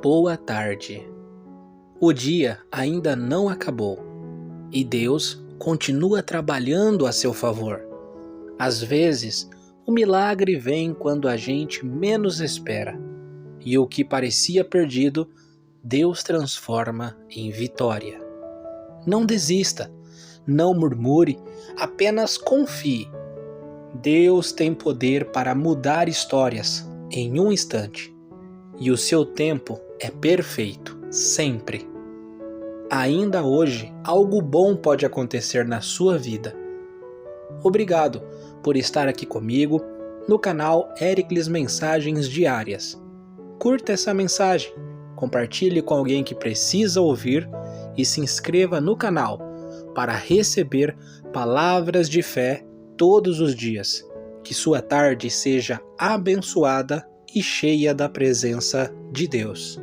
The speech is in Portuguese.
Boa tarde. O dia ainda não acabou e Deus continua trabalhando a seu favor. Às vezes, o milagre vem quando a gente menos espera e o que parecia perdido, Deus transforma em vitória. Não desista, não murmure, apenas confie. Deus tem poder para mudar histórias em um instante e o seu tempo é perfeito, sempre. Ainda hoje, algo bom pode acontecer na sua vida. Obrigado por estar aqui comigo no canal Éricles Mensagens Diárias. Curta essa mensagem, compartilhe com alguém que precisa ouvir e se inscreva no canal para receber palavras de fé todos os dias. Que sua tarde seja abençoada e cheia da presença de Deus.